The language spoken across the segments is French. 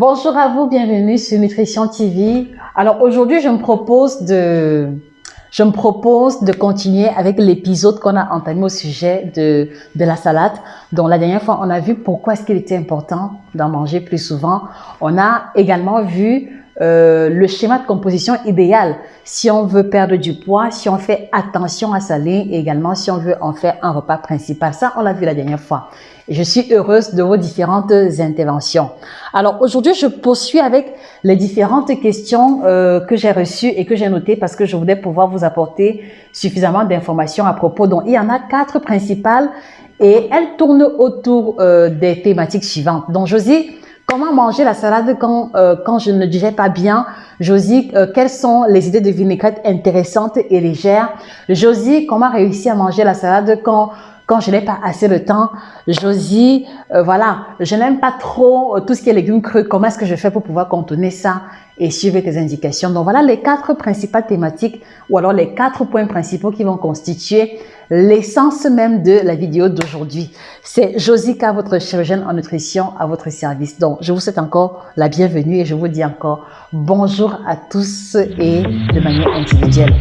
Bonjour à vous, bienvenue sur Nutrition TV. Alors aujourd'hui, je me propose de continuer avec l'épisode qu'on a entamé au sujet de la salade. Donc la dernière fois, on a vu pourquoi est-ce qu'il était important d'en manger plus souvent. On a également vu le schéma de composition idéal si on veut perdre du poids, si on fait attention à sa ligne et également si on veut en faire un repas principal. Ça, on l'a vu la dernière fois. Et je suis heureuse de vos différentes interventions. Alors aujourd'hui, je poursuis avec les différentes questions que j'ai reçues et que j'ai notées parce que je voulais pouvoir vous apporter suffisamment d'informations à propos. Donc, il y en a 4 principales et elles tournent autour des thématiques suivantes. Donc, Josie, comment manger la salade quand je ne digère pas bien? Josie, quelles sont les idées de vinaigrette intéressantes et légères? Josie, comment réussir à manger la salade quand je n'ai pas assez de temps? Josie, voilà, je n'aime pas trop tout ce qui est légumes crus. Comment est-ce que je fais pour pouvoir contourner ça et suivre tes indications? Donc voilà les 4 principales thématiques ou alors les 4 points principaux qui vont constituer l'essence même de la vidéo d'aujourd'hui. C'est Josie K, votre chirurgienne en nutrition, à votre service. Donc je vous souhaite encore la bienvenue et je vous dis encore bonjour à tous et de manière individuelle.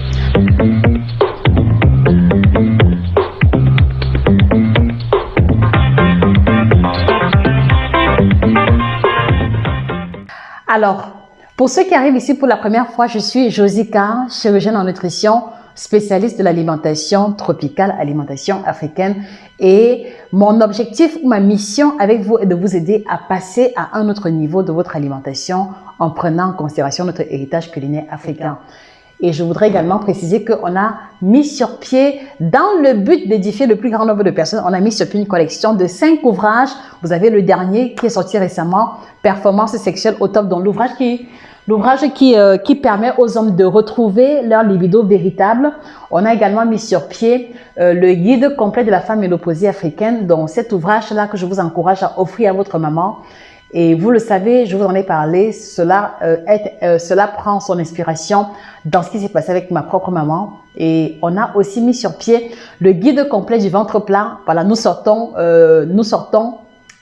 Alors, pour ceux qui arrivent ici pour la première fois, je suis Josie K, chirurgienne en nutrition, spécialiste de l'alimentation tropicale, alimentation africaine. Et mon objectif ou ma mission avec vous est de vous aider à passer à un autre niveau de votre alimentation en prenant en considération notre héritage culinaire africain. Et je voudrais également préciser qu'on a mis sur pied, dans le but d'édifier le plus grand nombre de personnes, on a mis sur pied une collection de 5 ouvrages. Vous avez le dernier qui est sorti récemment, Performance sexuelle au top, dans l'ouvrage qui permet aux hommes de retrouver leur libido véritable. On a également mis sur pied le guide complet de la femme ménopausée africaine, donc cet ouvrage-là que je vous encourage à offrir à votre maman. Et vous le savez, je vous en ai parlé, cela prend son inspiration dans ce qui s'est passé avec ma propre maman. Et on a aussi mis sur pied le guide complet du ventre plat. Voilà, nous sortons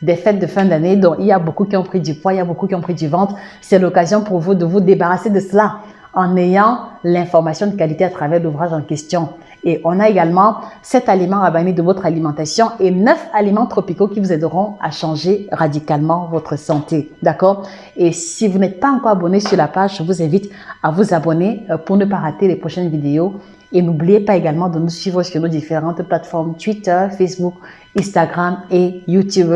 des fêtes de fin d'année, donc il y a beaucoup qui ont pris du poids, il y a beaucoup qui ont pris du ventre. C'est l'occasion pour vous de vous débarrasser de cela en ayant l'information de qualité à travers l'ouvrage en question. Et on a également 7 aliments à bannir de votre alimentation et 9 aliments tropicaux qui vous aideront à changer radicalement votre santé. D'accord? Et si vous n'êtes pas encore abonné sur la page, je vous invite à vous abonner pour ne pas rater les prochaines vidéos. Et n'oubliez pas également de nous suivre sur nos différentes plateformes Twitter, Facebook, Instagram et YouTube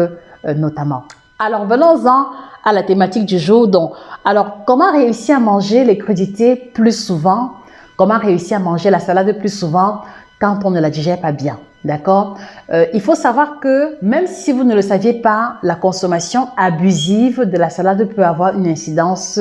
notamment. Alors, venons-en à la thématique du jour. Donc, alors, comment réussir à manger les crudités plus souvent? Comment réussir à manger la salade plus souvent quand on ne la digère pas bien? D'accord? Il faut savoir que même si vous ne le saviez pas, la consommation abusive de la salade peut avoir une incidence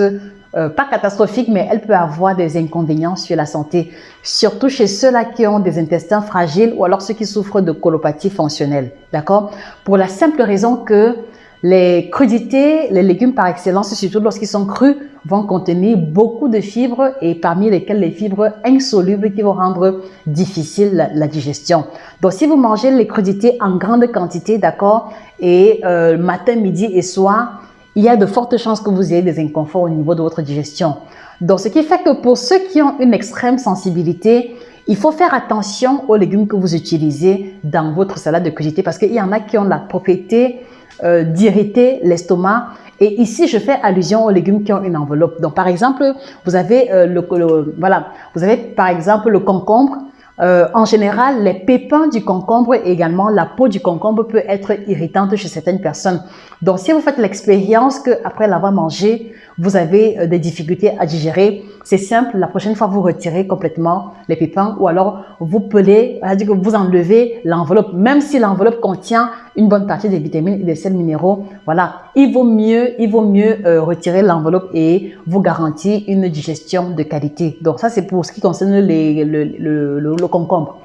pas catastrophique, mais elle peut avoir des inconvénients sur la santé, surtout chez ceux-là qui ont des intestins fragiles ou alors ceux qui souffrent de colopathie fonctionnelle. D'accord? Pour la simple raison que les crudités, les légumes par excellence, surtout lorsqu'ils sont crus, vont contenir beaucoup de fibres et parmi lesquelles les fibres insolubles qui vont rendre difficile la digestion. Donc, si vous mangez les crudités en grande quantité, d'accord, et matin, midi et soir, il y a de fortes chances que vous ayez des inconforts au niveau de votre digestion. Donc, ce qui fait que pour ceux qui ont une extrême sensibilité, il faut faire attention aux légumes que vous utilisez dans votre salade de crudités parce qu'il y en a qui ont la propriété d'irriter l'estomac. Et ici, je fais allusion aux légumes qui ont une enveloppe. Donc, par exemple, vous avez vous avez par exemple le concombre. En général, les pépins du concombre et également la peau du concombre peut être irritante chez certaines personnes. Donc, si vous faites l'expérience qu'après l'avoir mangé, vous avez des difficultés à digérer, c'est simple. La prochaine fois, vous retirez complètement les pépins ou alors vous pelez, c'est-à-dire que vous enlevez l'enveloppe. Même si l'enveloppe contient une bonne partie des vitamines et des sels minéraux, voilà, il vaut mieux retirer l'enveloppe et vous garantir une digestion de qualité. Donc, ça, c'est pour ce qui concerne le concombre.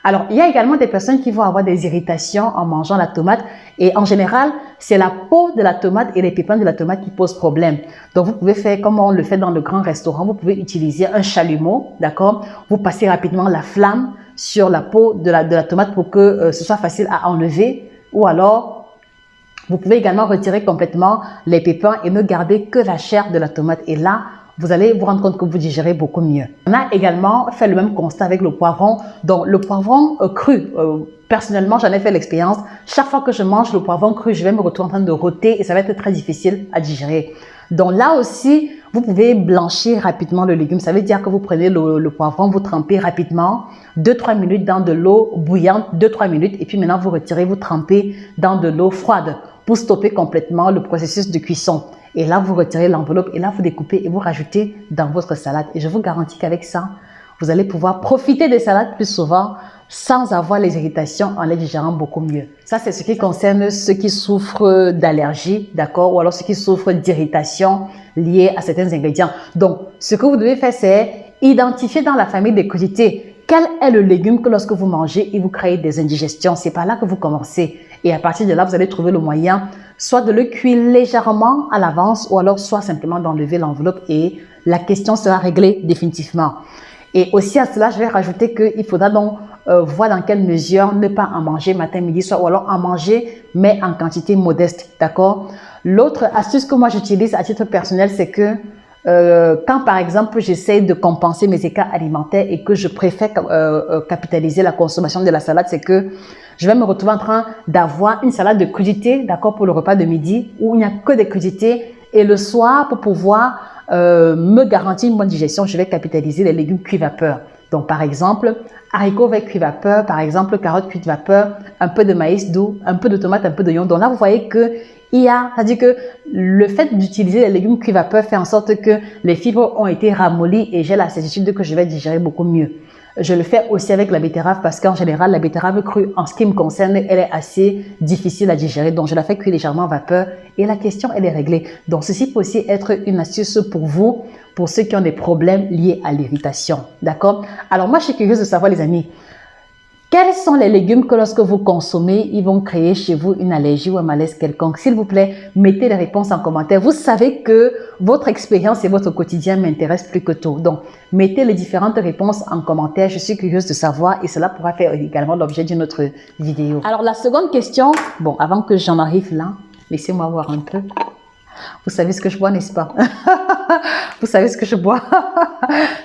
Alors, il y a également des personnes qui vont avoir des irritations en mangeant la tomate et en général, c'est la peau de la tomate et les pépins de la tomate qui posent problème. Donc, vous pouvez faire comme on le fait dans le grand restaurant, vous pouvez utiliser un chalumeau, d'accord? Vous passez rapidement la flamme sur la peau de la tomate pour que ce soit facile à enlever ou alors Vous pouvez également retirer complètement les pépins et ne garder que la chair de la tomate. Et là, vous allez vous rendre compte que vous digérez beaucoup mieux. On a également fait le même constat avec le poivron. Donc, le poivron cru, personnellement, j'en ai fait l'expérience. Chaque fois que je mange le poivron cru, je vais me retrouver en train de rôter et ça va être très difficile à digérer. Donc là aussi, vous pouvez blanchir rapidement le légume. Ça veut dire que vous prenez le poivron, vous trempez rapidement 2-3 minutes dans de l'eau bouillante, 2-3 minutes. Et puis maintenant, vous retirez, vous trempez dans de l'eau froide pour stopper complètement le processus de cuisson. Et là, vous retirez l'enveloppe et là, vous découpez et vous rajoutez dans votre salade. Et je vous garantis qu'avec ça, vous allez pouvoir profiter des salades plus souvent sans avoir les irritations en les digérant beaucoup mieux. Ça, c'est ce qui concerne ceux qui souffrent d'allergies, d'accord, ou alors ceux qui souffrent d'irritations liées à certains ingrédients. Donc, ce que vous devez faire, c'est identifier dans la famille des crudités quel est le légume que lorsque vous mangez, il vous crée des indigestions. C'est par là que vous commencez. Et à partir de là, vous allez trouver le moyen soit de le cuire légèrement à l'avance ou alors soit simplement d'enlever l'enveloppe et la question sera réglée définitivement. Et aussi à cela, je vais rajouter qu'il faudra donc voir dans quelle mesure ne pas en manger matin, midi, soir ou alors en manger mais en quantité modeste, d'accord? L'autre astuce que moi j'utilise à titre personnel, c'est que quand par exemple j'essaie de compenser mes écarts alimentaires et que je préfère capitaliser la consommation de la salade, c'est que je vais me retrouver en train d'avoir une salade de crudités, d'accord, pour le repas de midi où il n'y a que des crudités et le soir pour pouvoir me garantir une bonne digestion, je vais capitaliser les légumes cuits vapeur. Donc par exemple, haricots verts cuits vapeur, par exemple carottes cuites vapeur, un peu de maïs doux, un peu de tomate, un peu d'oignon. Donc là vous voyez que c'est-à-dire que le fait d'utiliser les légumes cuits vapeur fait en sorte que les fibres ont été ramollies et j'ai la certitude que je vais digérer beaucoup mieux. Je le fais aussi avec la betterave parce qu'en général, la betterave crue, en ce qui me concerne, elle est assez difficile à digérer. Donc, je la fais cuire légèrement à vapeur et la question, elle est réglée. Donc, ceci peut aussi être une astuce pour vous, pour ceux qui ont des problèmes liés à l'irritation. D'accord? Alors, moi, je suis curieuse de savoir, les amis, quels sont les légumes que lorsque vous consommez, ils vont créer chez vous une allergie ou un malaise quelconque? S'il vous plaît, mettez les réponses en commentaire. Vous savez que votre expérience et votre quotidien m'intéressent plus que tout. Donc, mettez les différentes réponses en commentaire. Je suis curieuse de savoir et cela pourra faire également l'objet d'une autre vidéo. Alors, la seconde question, bon, avant que j'en arrive là, laissez-moi voir un peu. Vous savez ce que je bois, n'est-ce pas? Vous savez ce que je bois?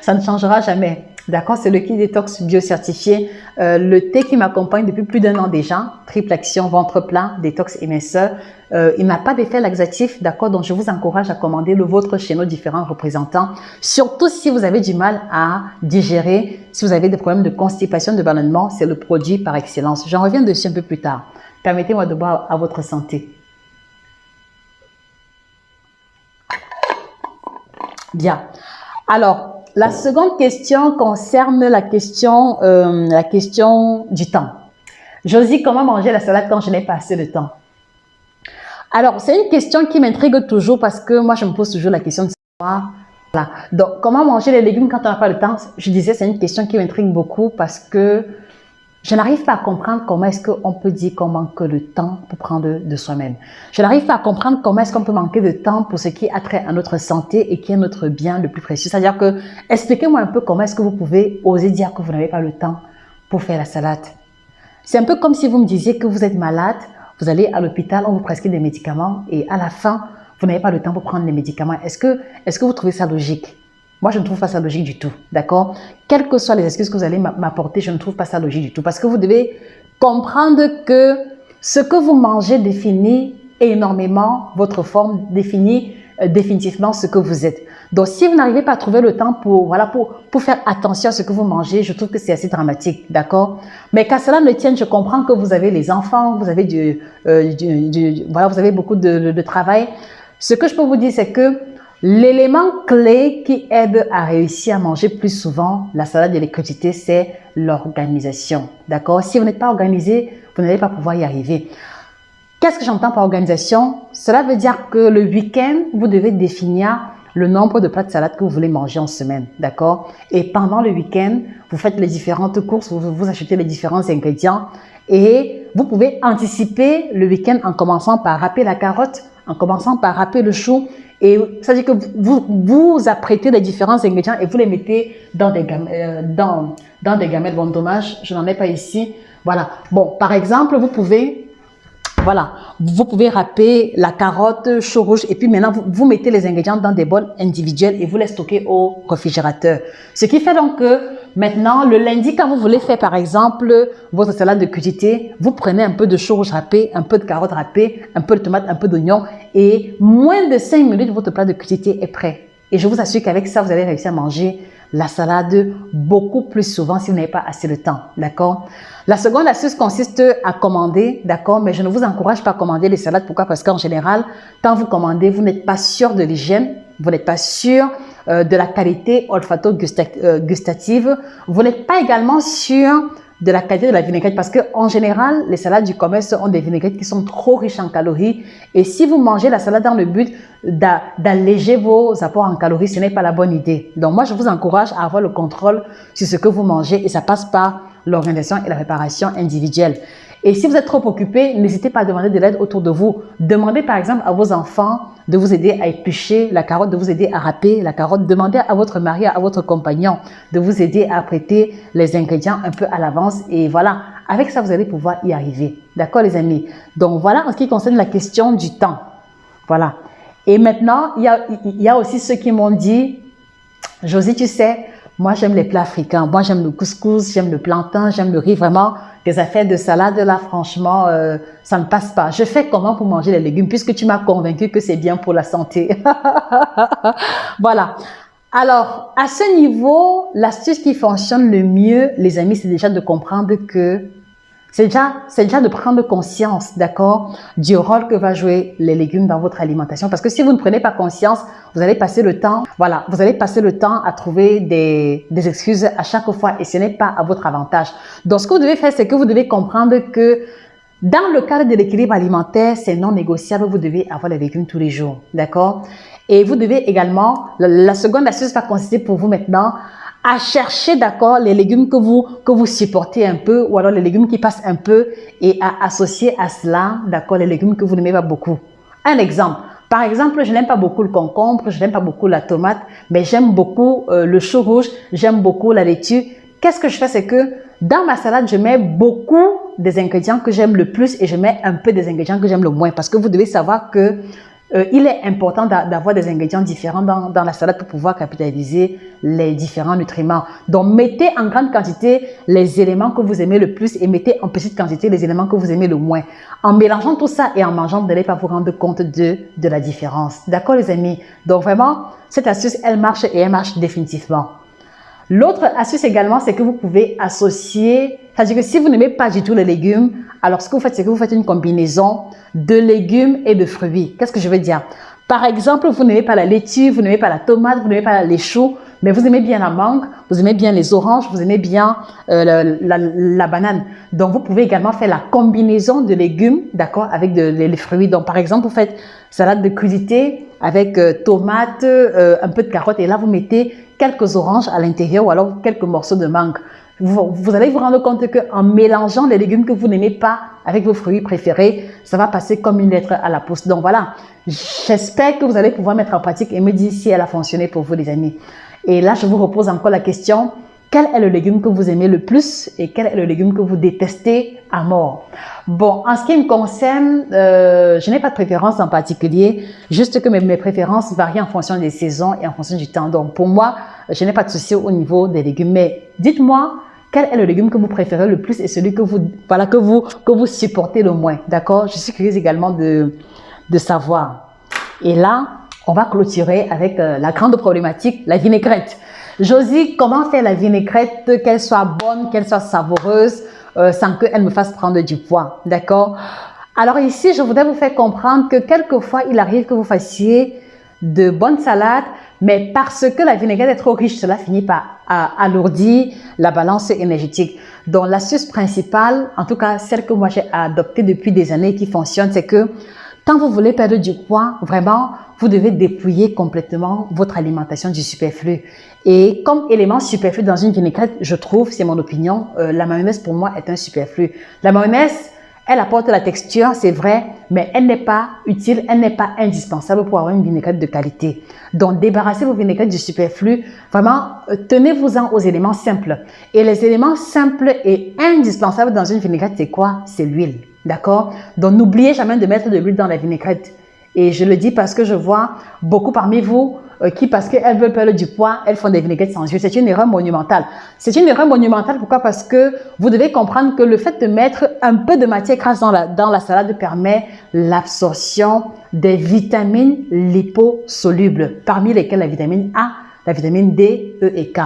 Ça ne changera jamais. D'accord, c'est le Kit Détox bio certifié. Le thé qui m'accompagne depuis plus d'1 an déjà. Triple action, ventre plat, détox et minceur. Il n'a pas d'effet laxatif, d'accord? Donc, je vous encourage à commander le vôtre chez nos différents représentants. Surtout si vous avez du mal à digérer, si vous avez des problèmes de constipation, de ballonnement, c'est le produit par excellence. J'en reviens dessus un peu plus tard. Permettez-moi de boire à votre santé. Bien. Alors, la seconde question concerne la question du temps. Josie, comment manger la salade quand je n'ai pas assez de temps? Alors, c'est une question qui m'intrigue toujours parce que moi, je me pose toujours la question de savoir. Voilà. Donc, comment manger les légumes quand on n'a pas le temps? Je disais, c'est une question qui m'intrigue beaucoup parce que je n'arrive pas à comprendre comment est-ce qu'on peut dire qu'on manque de temps pour prendre de soi-même. Je n'arrive pas à comprendre comment est-ce qu'on peut manquer de temps pour ce qui a trait à notre santé et qui est notre bien le plus précieux. C'est-à-dire que, expliquez-moi un peu comment est-ce que vous pouvez oser dire que vous n'avez pas le temps pour faire la salade. C'est un peu comme si vous me disiez que vous êtes malade, vous allez à l'hôpital, on vous prescrit des médicaments et à la fin, vous n'avez pas le temps pour prendre les médicaments. Est-ce que vous trouvez ça logique? Moi, je ne trouve pas ça logique du tout, d'accord? Quelles que soient les excuses que vous allez m'apporter, je ne trouve pas ça logique du tout. Parce que vous devez comprendre que ce que vous mangez définit énormément votre forme, définit définitivement ce que vous êtes. Donc, si vous n'arrivez pas à trouver le temps pour faire attention à ce que vous mangez, je trouve que c'est assez dramatique, d'accord? Mais qu'à cela ne tienne, je comprends que vous avez les enfants, vous avez vous avez beaucoup de travail. Ce que je peux vous dire, c'est que l'élément clé qui aide à réussir à manger plus souvent la salade et les crudités, c'est l'organisation. D'accord? Si vous n'êtes pas organisé, vous n'allez pas pouvoir y arriver. Qu'est-ce que j'entends par organisation? Cela veut dire que le week-end, vous devez définir le nombre de plats de salade que vous voulez manger en semaine. D'accord? Et pendant le week-end, vous faites les différentes courses, vous achetez les différents ingrédients et vous pouvez anticiper le week-end en commençant par râper la carotte, en commençant par râper le chou. Et ça veut dire que vous apprêtez les différents ingrédients et vous les mettez dans des gamelles. Bon, dommage, je n'en ai pas ici. Voilà. Bon, par exemple, vous pouvez Voilà, vous pouvez râper la carotte, chou rouge, et puis maintenant, vous mettez les ingrédients dans des bols individuels et vous les stockez au réfrigérateur. Ce qui fait donc que maintenant, le lundi, quand vous voulez faire par exemple votre salade de crudité, vous prenez un peu de chou rouge râpé, un peu de carotte râpée, un peu de tomate, un peu d'oignon, et moins de 5 minutes, votre plat de crudité est prêt. Et je vous assure qu'avec ça, vous allez réussir à manger la salade beaucoup plus souvent si vous n'avez pas assez de temps, d'accord? La seconde astuce consiste à commander, d'accord? Mais je ne vous encourage pas à commander les salades. Pourquoi? Parce qu'en général, quand vous commandez, vous n'êtes pas sûr de l'hygiène, vous n'êtes pas sûr de la qualité olfato-gustative, vous n'êtes pas également sûr de la qualité de la vinaigrette parce que en général, les salades du commerce ont des vinaigrettes qui sont trop riches en calories et si vous mangez la salade dans le but d'alléger vos apports en calories, ce n'est pas la bonne idée. Donc moi, je vous encourage à avoir le contrôle sur ce que vous mangez et ça passe par l'organisation et la préparation individuelle. Et si vous êtes trop occupé, n'hésitez pas à demander de l'aide autour de vous. Demandez par exemple à vos enfants de vous aider à éplucher la carotte, de vous aider à râper la carotte. Demandez à votre mari, à votre compagnon de vous aider à prêter les ingrédients un peu à l'avance. Et voilà, avec ça, vous allez pouvoir y arriver. D'accord les amis? Donc voilà en ce qui concerne la question du temps. Voilà. Et maintenant, il y a aussi ceux qui m'ont dit, Josie, tu sais, moi j'aime les plats africains. Moi j'aime le couscous, j'aime le plantain, j'aime le riz. Vraiment, des affaires de salade là, franchement, ça ne passe pas. Je fais comment pour manger les légumes puisque tu m'as convaincu que c'est bien pour la santé. Voilà. Alors, à ce niveau, l'astuce qui fonctionne le mieux, les amis, c'est déjà de comprendre que c'est déjà de prendre conscience, d'accord, du rôle que va jouer les légumes dans votre alimentation. Parce que si vous ne prenez pas conscience, vous allez passer le temps, voilà, vous allez passer le temps à trouver des excuses à chaque fois et ce n'est pas à votre avantage. Donc, ce que vous devez faire, c'est que vous devez comprendre que dans le cadre de l'équilibre alimentaire, c'est non négociable, vous devez avoir les légumes tous les jours, d'accord? Et vous devez également, la seconde astuce va consister pour vous maintenant à chercher, d'accord, les légumes que vous supportez un peu ou alors les légumes qui passent un peu et à associer à cela, d'accord, les légumes que vous n'aimez pas beaucoup. Un exemple. Par exemple, je n'aime pas beaucoup le concombre, je n'aime pas beaucoup la tomate, mais j'aime beaucoup le chou rouge, j'aime beaucoup la laitue. Qu'est-ce que je fais? C'est que dans ma salade, je mets beaucoup des ingrédients que j'aime le plus et je mets un peu des ingrédients que j'aime le moins parce que vous devez savoir que il est important d'avoir des ingrédients différents dans la salade pour pouvoir capitaliser les différents nutriments. Donc, mettez en grande quantité les éléments que vous aimez le plus et mettez en petite quantité les éléments que vous aimez le moins. En mélangeant tout ça et en mangeant, vous n'allez pas vous rendre compte de la différence. D'accord, les amis? Donc, vraiment, cette astuce, elle marche et elle marche définitivement. L'autre astuce également, c'est que vous pouvez associer, c'est-à-dire que si vous n'aimez pas du tout les légumes, alors ce que vous faites, c'est que vous faites une combinaison de légumes et de fruits. Qu'est-ce que je veux dire? Par exemple, vous n'aimez pas la laitue, vous n'aimez pas la tomate, vous n'aimez pas les choux, mais vous aimez bien la mangue, vous aimez bien les oranges, vous aimez bien la banane. Donc, vous pouvez également faire la combinaison de légumes, d'accord, avec les fruits. Donc, par exemple, vous faites salade de crudité avec tomates, un peu de carottes, et là, vous mettez quelques oranges à l'intérieur ou alors quelques morceaux de mangue. Vous allez vous rendre compte qu'en mélangeant les légumes que vous n'aimez pas avec vos fruits préférés, ça va passer comme une lettre à la poste. Donc voilà, j'espère que vous allez pouvoir mettre en pratique et me dire si elle a fonctionné pour vous les amis. Et là, je vous repose encore la question, quel est le légume que vous aimez le plus et quel est le légume que vous détestez à mort? Bon, en ce qui me concerne, je n'ai pas de préférence en particulier, juste que mes préférences varient en fonction des saisons et en fonction du temps. Donc pour moi, je n'ai pas de souci au niveau des légumes. Mais dites-moi, quel est le légume que vous préférez le plus et celui que vous supportez le moins? D'accord? Je suis curieuse également de savoir. Et là, on va clôturer avec la grande problématique, la vinaigrette. Josie, comment faire la vinaigrette, qu'elle soit bonne, qu'elle soit savoureuse, sans qu'elle me fasse prendre du poids, d'accord? Alors ici, je voudrais vous faire comprendre que quelquefois, il arrive que vous fassiez de bonnes salades, mais parce que la vinaigrette est trop riche, cela finit par alourdir la balance énergétique. Donc l'astuce principale, en tout cas celle que moi j'ai adoptée depuis des années qui fonctionne, c'est que quand vous voulez perdre du poids, vraiment, vous devez dépouiller complètement votre alimentation du superflu. Et comme élément superflu dans une vinaigrette, je trouve, c'est mon opinion, la mayonnaise pour moi est un superflu. La mayonnaise, elle apporte la texture, c'est vrai, mais elle n'est pas utile, elle n'est pas indispensable pour avoir une vinaigrette de qualité. Donc, débarrassez vos vinaigrettes du superflu. Vraiment, tenez-vous-en aux éléments simples. Et les éléments simples et indispensables dans une vinaigrette, c'est quoi? C'est l'huile. D'accord? Donc, n'oubliez jamais de mettre de l'huile dans la vinaigrette. Et je le dis parce que je vois beaucoup parmi vous qui, parce qu'elles veulent perdre du poids, elles font des vinaigrettes sans huile. C'est une erreur monumentale. C'est une erreur monumentale. Pourquoi? Parce que vous devez comprendre que le fait de mettre un peu de matière grasse dans la salade permet l'absorption des vitamines liposolubles, parmi lesquelles la vitamine A, la vitamine D, E et K.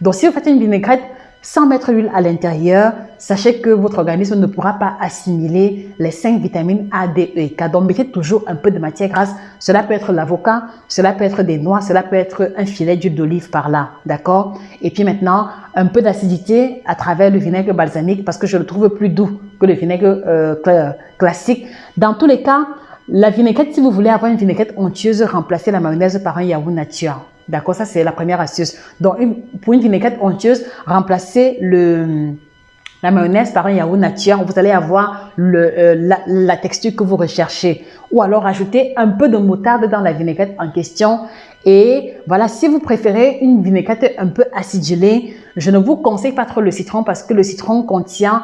Donc, si vous faites une vinaigrette sans mettre l'huile à l'intérieur, sachez que votre organisme ne pourra pas assimiler les 5 vitamines A, D, E et K. Donc, mettez toujours un peu de matière grasse. Cela peut être l'avocat, cela peut être des noix, cela peut être un filet d'huile d'olive par là. D'accord? Et puis maintenant, un peu d'acidité à travers le vinaigre balsamique parce que je le trouve plus doux que le vinaigre classique. Dans tous les cas, la vinaigrette, si vous voulez avoir une vinaigrette onctueuse, remplacez la mayonnaise par un yaourt nature. D'accord, ça c'est la première astuce. Donc, pour une vinaigrette onctueuse, remplacez la mayonnaise par un yaourt nature. Vous allez avoir la texture que vous recherchez. Ou alors, rajoutez un peu de moutarde dans la vinaigrette en question. Et voilà, si vous préférez une vinaigrette un peu acidulée, je ne vous conseille pas trop le citron parce que le citron contient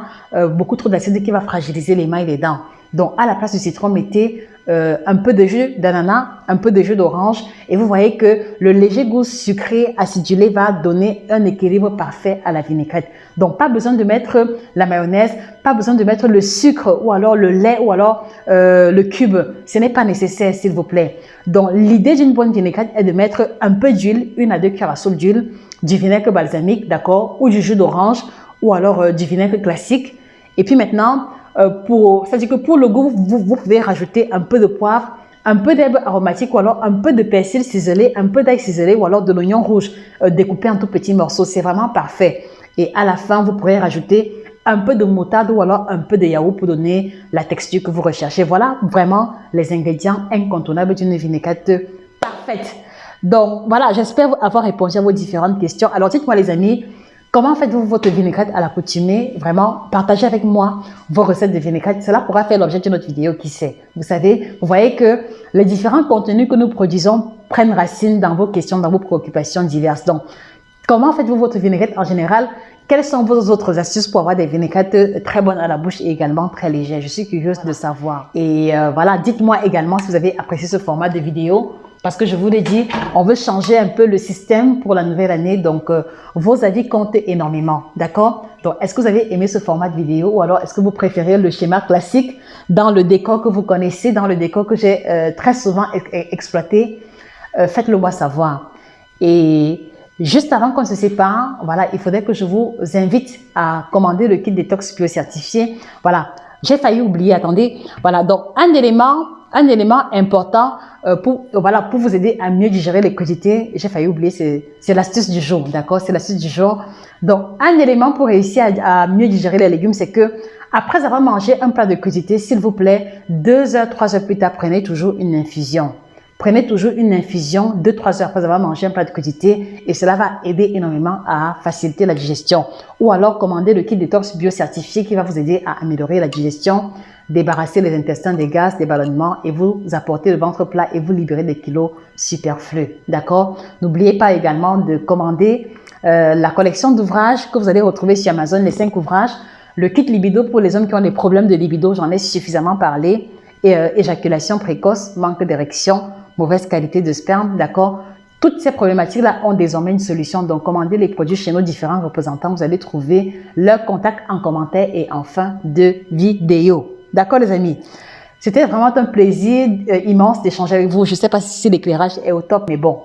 beaucoup trop d'acide qui va fragiliser les mains et les dents. Donc, à la place du citron, mettez un peu de jus d'ananas, un peu de jus d'orange et vous voyez que le léger goût sucré acidulé va donner un équilibre parfait à la vinaigrette. Donc, pas besoin de mettre la mayonnaise, pas besoin de mettre le sucre ou alors le lait ou alors le cube. Ce n'est pas nécessaire, s'il vous plaît. Donc, l'idée d'une bonne vinaigrette est de mettre un peu d'huile, 1 à 2 cuillères à soupe d'huile, du vinaigre balsamique, d'accord, ou du jus d'orange ou alors du vinaigre classique. Et puis maintenant, c'est-à-dire que pour le goût, vous pouvez rajouter un peu de poivre, un peu d'herbe aromatique ou alors un peu de persil ciselé, un peu d'ail ciselé ou alors de l'oignon rouge découpé en tout petits morceaux. C'est vraiment parfait. Et à la fin, vous pourrez rajouter un peu de moutarde ou alors un peu de yaourt pour donner la texture que vous recherchez. Voilà vraiment les ingrédients incontournables d'une vinaigrette parfaite. Donc voilà, j'espère avoir répondu à vos différentes questions. Alors dites-moi les amis, comment faites-vous votre vinaigrette à l'accoutumée? Vraiment, partagez avec moi vos recettes de vinaigrette. Cela pourra faire l'objet d'une autre vidéo, qui sait. Vous savez, vous voyez que les différents contenus que nous produisons prennent racine dans vos questions, dans vos préoccupations diverses. Donc, comment faites-vous votre vinaigrette en général? Quelles sont vos autres astuces pour avoir des vinaigrettes très bonnes à la bouche et également très légères? Je suis curieuse de savoir. Et voilà, dites-moi également si vous avez apprécié ce format de vidéo. Parce que je vous l'ai dit, on veut changer un peu le système pour la nouvelle année. Donc, vos avis comptent énormément. D'accord? Donc, est-ce que vous avez aimé ce format de vidéo ou alors est-ce que vous préférez le schéma classique dans le décor que vous connaissez, dans le décor que j'ai très souvent exploité? Faites-le moi savoir. Et juste avant qu'on se sépare, voilà, il faudrait que je vous invite à commander le kit détox bio certifié. Voilà, j'ai failli oublier, attendez. Voilà, donc un élément important pour vous aider à mieux digérer les crudités, j'ai failli oublier, c'est l'astuce du jour, d'accord? C'est l'astuce du jour. Donc, un élément pour réussir à mieux digérer les légumes, c'est que après avoir mangé un plat de crudités, s'il vous plaît, 2 heures, 3 heures plus tard, prenez toujours une infusion. Prenez toujours une infusion 2-3 heures après avoir mangé un plat de crudités et cela va aider énormément à faciliter la digestion. Ou alors, commandez le kit détox bio certifié qui va vous aider à améliorer la digestion, débarrasser les intestins des gaz, des ballonnements et vous apporter le ventre plat et vous libérer des kilos superflus. D'accord? N'oubliez pas également de commander la collection d'ouvrages que vous allez retrouver sur Amazon, les 5 ouvrages. Le kit libido pour les hommes qui ont des problèmes de libido, j'en ai suffisamment parlé. Et éjaculation précoce, manque d'érection, mauvaise qualité de sperme, d'accord? Toutes ces problématiques-là ont désormais une solution. Donc, commandez les produits chez nos différents représentants. Vous allez trouver leur contact en commentaire et en fin de vidéo. D'accord, les amis? C'était vraiment un plaisir immense d'échanger avec vous. Je ne sais pas si l'éclairage est au top, mais bon,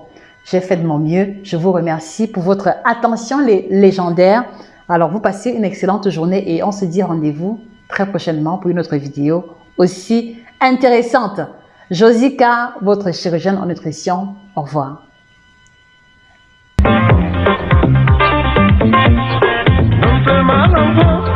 j'ai fait de mon mieux. Je vous remercie pour votre attention légendaire. Alors, vous passez une excellente journée et on se dit rendez-vous très prochainement pour une autre vidéo aussi intéressante. Josika, votre chirurgienne en nutrition. Au revoir. No te